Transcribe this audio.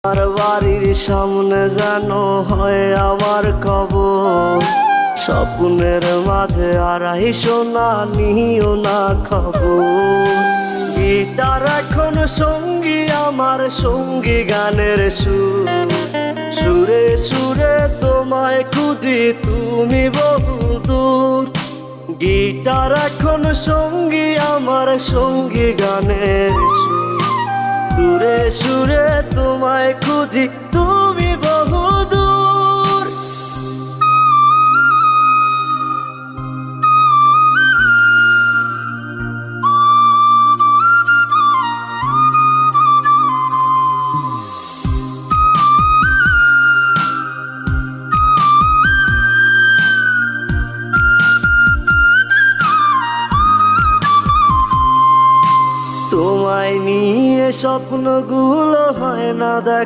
আর বাড়ির সামনে যেন হয় আমার কবর, স্বপ্নের মাঝে আড়াইশো না নিও না খবর। গিটার এখন সঙ্গী আমার, সঙ্গী গানের সুর, সুরে সুরে তোমায় খুঁজি তুমি বহুদূর। গিটার এখন সঙ্গী আমার, সঙ্গী গানের সুর, সুরে সুরে তোমায় খুঁজি তুমি বহুদূর। তোমায় নিয়ে স্বপ্নগুলো হয় না দেখা।